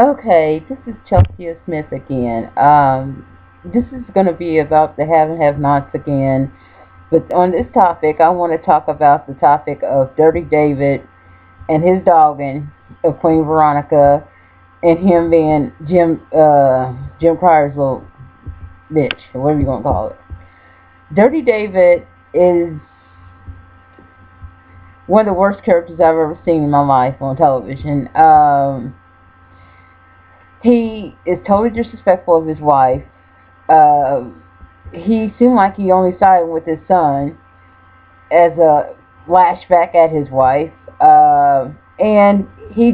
Okay, this is Chelsea Smith again. This is going to be about the have and have-nots again. But on this topic, I want to talk about the topic of Dirty David and his dogging of Queen Veronica and him being Jim Cryer's little bitch, or whatever you want to call it. Dirty David is one of the worst characters I've ever seen in my life on television. He is totally disrespectful of his wife. Uh, he seemed like he only sided with his son as a flashback at his wife, and he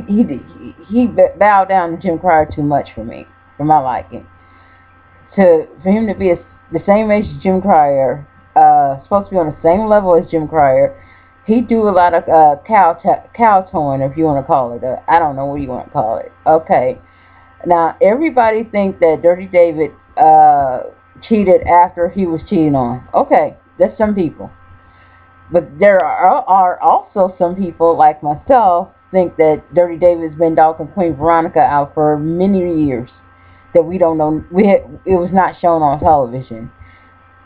bowed down to Jim Cryer too much for me, for my liking. For him to be the same age as Jim Cryer, supposed to be on the same level as Jim Cryer, he do a lot of kowtowing, if you want to call it. I don't know what you want to call it. Okay, now everybody thinks that Dirty David cheated after he was cheated on. Okay, that's some people. But there are also some people like myself think that Dirty David's been dogging Queen Veronica out for many years that we don't know. It was not shown on television.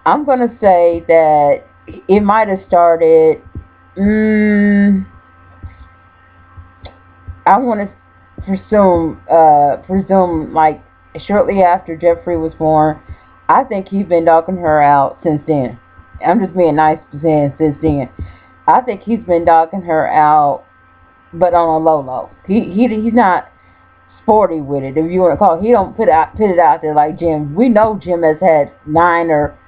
I'm gonna say that it might have started. Mm, I want to presume like shortly after Jeffrey was born. I think he's been dogging her out since then. I'm just being nice to saying since then. I think he's been dogging her out, but on a low low. He's not sporty with it, if you want to call it. He don't put it out there like Jim. We know Jim has had 9 or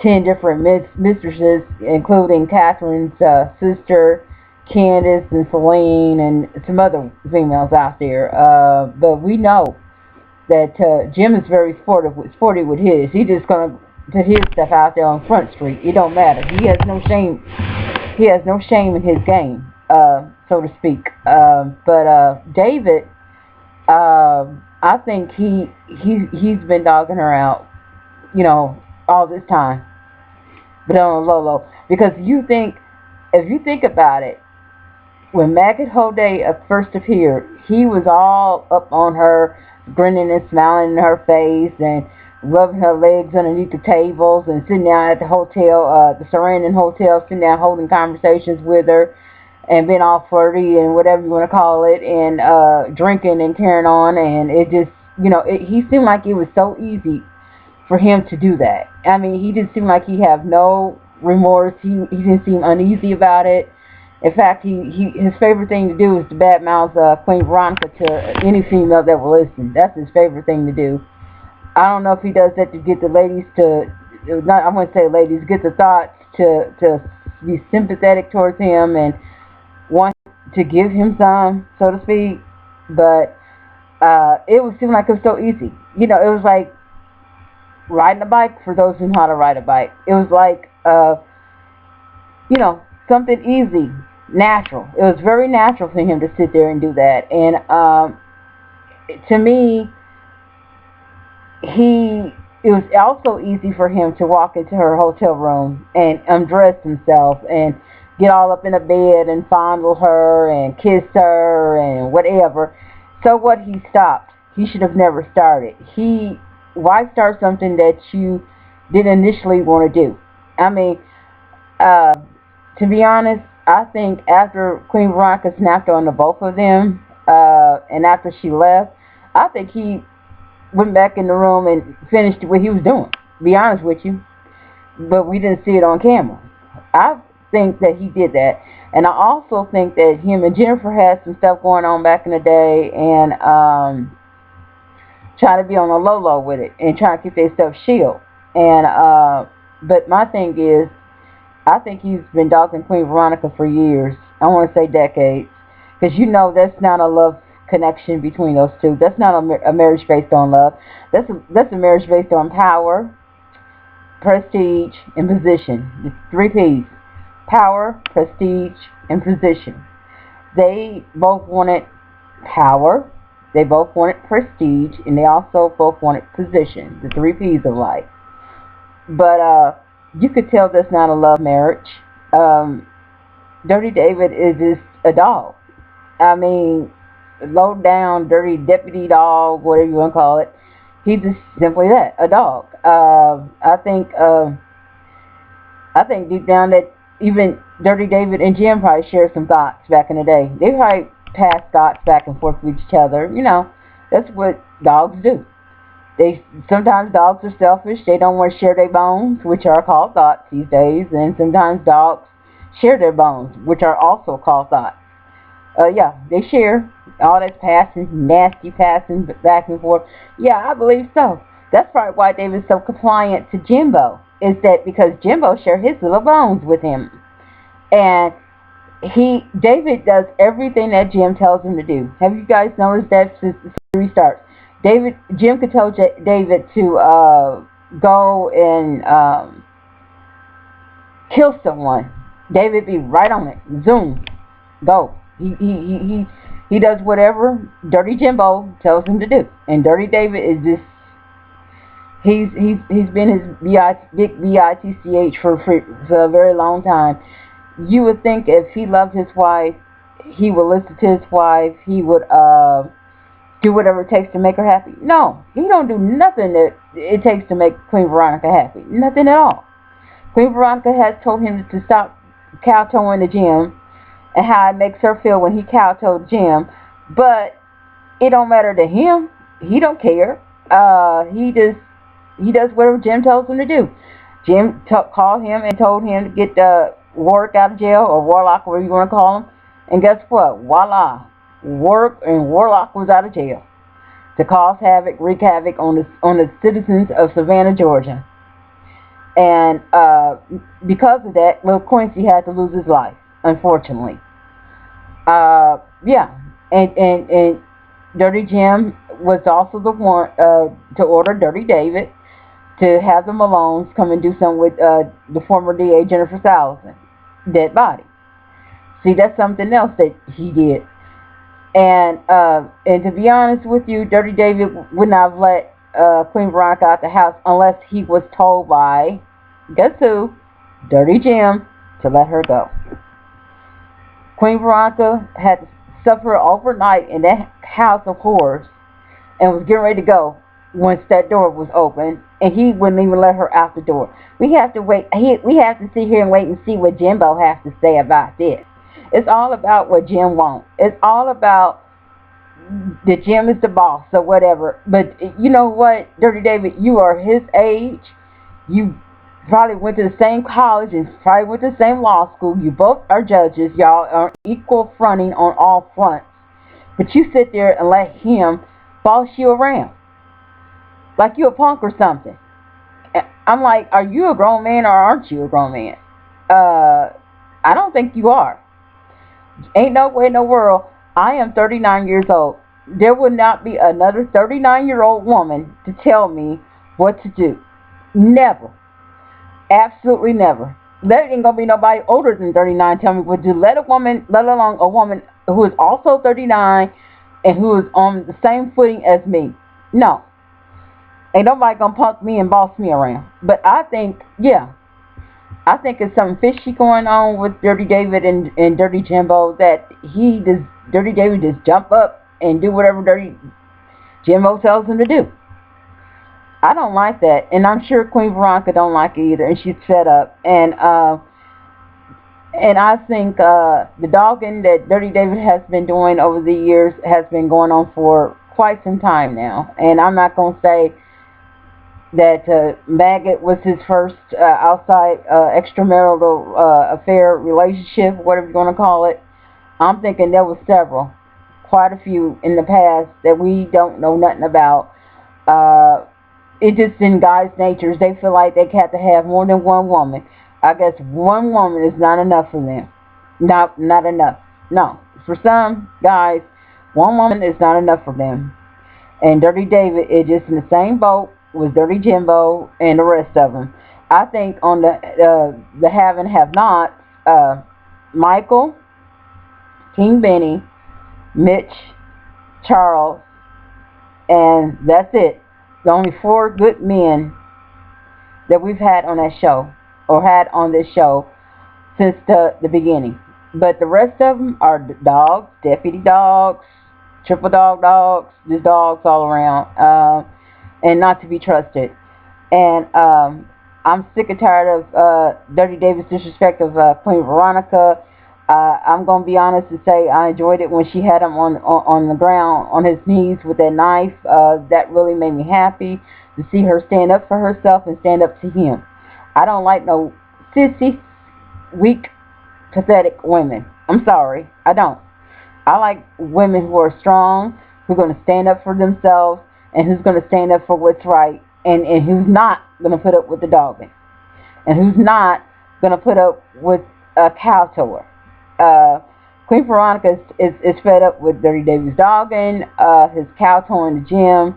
10 different mistresses, including Catherine's sister, Candace, and Celine, and some other females out there. But we know that Jim is very sporty with his. He's just gonna put his stuff out there on Front Street. It don't matter. He has no shame. He has no shame in his game, so to speak. But David, I think he's been dogging her out, all this time, but on a low low. Because if you think about it, when Maggot Hodey first appeared, he was all up on her, grinning and smiling in her face, and rubbing her legs underneath the tables, and sitting down at the hotel, the Sarandon Hotel, sitting down holding conversations with her, and being all flirty and whatever you want to call it, and drinking and carrying on, and it just, he seemed like it was so easy for him to do that. I mean, he didn't seem like he had no remorse. He didn't seem uneasy about it. In fact, his favorite thing to do is to badmouth Queen Veronica to any female that will listen. That's his favorite thing to do. I don't know if he does that to get the ladies to, not I wouldn't say ladies, get the thoughts to be sympathetic towards him and want to give him some, so to speak. But it would seem like it was so easy. It was like riding a bike for those who know how to ride a bike. It was like, something easy, natural. It was very natural for him to sit there and do that. And to me, it was also easy for him to walk into her hotel room and undress himself and get all up in the bed and fondle her and kiss her and whatever. So what, he stopped. He should have never started. Why start something that you didn't initially want to do? I mean, uh, to be honest, I think after Queen Veronica snapped on the both of them, and after she left, I think he went back in the room and finished what he was doing. To be honest with you, but we didn't see it on camera. I think that he did that, and I also think that him and Jennifer had some stuff going on back in the day, and trying to be on a low low with it and trying to keep their stuff shield. And but my thing is, I think he's been dogging Queen Veronica for years. I want to say decades, because that's not a love connection between those two. That's not a marriage based on love. That's a marriage based on power, prestige, and position. It's 3 P's: power, prestige, and position. They both wanted power, they both wanted prestige, and they also both wanted position. The 3 P's of life. But you could tell that's not a love marriage. Um, Dirty David is just a dog. I mean, low down, dirty deputy dog, whatever you want to call it. He's just simply that, a dog. I think deep down that even Dirty David and Jim probably shared some thoughts back in the day. They probably passed thoughts back and forth with each other. That's what dogs do. They sometimes dogs are selfish. They don't want to share their bones, which are called thoughts these days, and sometimes dogs share their bones, which are also called thoughts. Yeah, they share all that passing, nasty passing back and forth. Yeah, I believe so. That's probably why David's so compliant to Jimbo. Is that because Jimbo shared his little bones with him, and David does everything that Jim tells him to do. Have you guys noticed that since the series starts? Jim could tell David to go and kill someone. David be right on it. Zoom, go. He does whatever Dirty Jimbo tells him to do, and Dirty David is just he's been his big bitch for a very long time. You would think if he loved his wife, he would listen to his wife. He would do whatever it takes to make her happy. No, he don't do nothing that it takes to make Queen Veronica happy. Nothing at all. Queen Veronica has told him to stop kowtowing to Jim and how it makes her feel when he kowtoed Jim, but it don't matter to him. He don't care. He does whatever Jim tells him to do. Jim called him and told him to get Warwick out of jail, or Warlock, whatever you want to call him. And guess what? Voila, Warlock was out of jail to cause havoc, wreak havoc on the citizens of Savannah, Georgia. And because of that, Lil Quincy had to lose his life, unfortunately. Yeah, and Dirty Jim was also the one to order Dirty David to have the Malones come and do something with the former DA Jennifer Salazar dead body. See, that's something else that he did. And to be honest with you, Dirty David would not have let Queen Veronica out the house unless he was told by, guess who? Dirty Jim, to let her go. Queen Veronica had to suffer overnight in that house of horrors and was getting ready to go once that door was open, and he wouldn't even let her out the door. We have to wait. We have to sit here and wait and see what Jimbo has to say about this. It's all about what Jim wants. It's all about that Jim is the boss or whatever. But you know what, Dirty David, you are his age. You probably went to the same college and probably went to the same law school. You both are judges. Y'all are equal fronting on all fronts. But you sit there and let him boss you around like you a punk or something. I'm like, are you a grown man or aren't you a grown man? I don't think you are. Ain't no way in the world. I am 39 years old. There will not be another 39-year-old woman to tell me what to do. Never. Absolutely never. There ain't gonna be nobody older than 39 tell me what to do. Let a woman, let alone a woman who is also 39 and who is on the same footing as me. No. Ain't nobody gonna punk me and boss me around. But I think, yeah, I think it's something fishy going on with Dirty David and Dirty Jimbo, that Dirty David just jump up and do whatever Dirty Jimbo tells him to do. I don't like that, and I'm sure Queen Veronica don't like it either, and she's fed up. And I think the dogging that Dirty David has been doing over the years has been going on for quite some time now. And I'm not gonna say that Maggot was his first outside extramarital affair, relationship, whatever you want to call it. I'm thinking there was several, quite a few in the past that we don't know nothing about. It just in guys' natures, they feel like they have to have more than one woman. I guess one woman is not enough for them. Not enough. No, for some guys, one woman is not enough for them. And Dirty David is just in the same boat with Dirty Jimbo and the rest of them. I think on the have and have nots, Michael, King Benny, Mitch, Charles, and that's it. The only 4 good men that we've had on that show, or had on this show since the beginning. But the rest of them are dogs, deputy dogs, Triple dog dogs, just dogs all around, and not to be trusted. And I'm sick and tired of Dirty David's disrespect of Queen Veronica. I'm gonna be honest and say I enjoyed it when she had him on the ground on his knees with that knife. That really made me happy to see her stand up for herself and stand up to him. I don't like no sissy, weak, pathetic women. I'm sorry, I don't. I like women who are strong, who are going to stand up for themselves, and who's going to stand up for what's right, and who's not going to put up with the dogging, and who's not going to put up with a cow tower. Uh, Queen Veronica is fed up with Dirty David's dogging, his cow tour in the gym,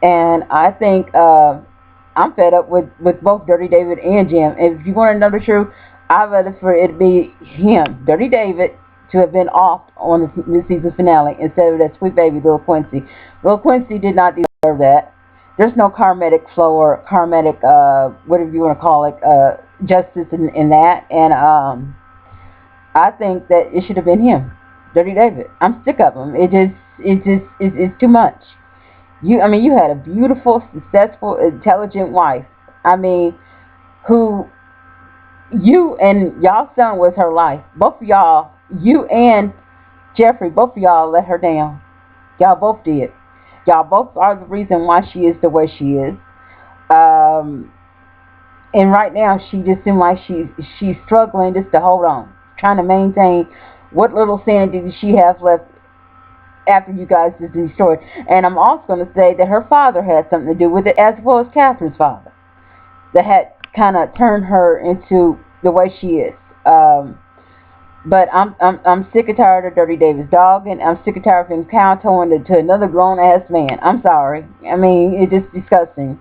and I think I'm fed up with both Dirty David and Jim. And if you want to know the truth, I'd rather for it to be him, Dirty David, to have been off on the mid-season finale instead of that sweet baby Lil Quincy. Lil Quincy did not deserve that. There's no karmatic flow or karmatic, whatever you want to call it, justice in that. And I think that it should have been him, Dirty David. I'm sick of him. It's too much. I mean, you had a beautiful, successful, intelligent wife. I mean, who you and y'all son was her life. Both of y'all, you and Jeffrey, both of y'all let her down. Y'all both did. Y'all both are the reason why she is the way she is. Um, and right now, she just seems like she's struggling just to hold on, trying to maintain what little sanity does she have left after you guys just destroyed. And I'm also going to say that her father had something to do with it, as well as Catherine's father, that had kind of turned her into the way she is. But I'm sick and tired of Dirty David's dog, and I'm sick and tired of him kowtowing to another grown ass man. I'm sorry. I mean, it's just disgusting.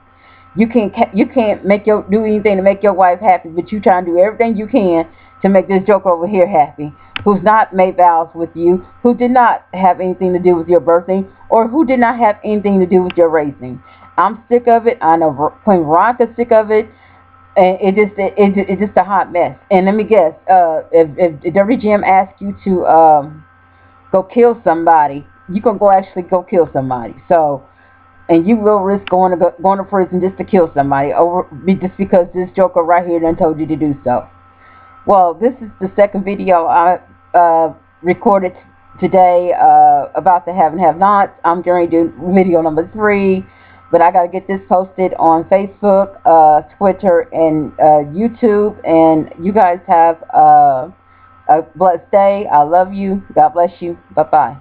You can't do anything to make your wife happy, but you try and do everything you can to make this joker over here happy, who's not made vows with you, who did not have anything to do with your birthing, or who did not have anything to do with your raising. I'm sick of it. I know Queen Veronica's sick of it. And it's just a hot mess. And let me guess, if Dirty Jim asks you to go kill somebody, you can go actually go kill somebody. So, and you will risk going to prison just to kill somebody just because this joker right here done told you to do so. Well, this is the second video I recorded today about the have and have nots. I'm going to do video number 3. But I got to get this posted on Facebook, Twitter, and YouTube. And you guys have a blessed day. I love you. God bless you. Bye-bye.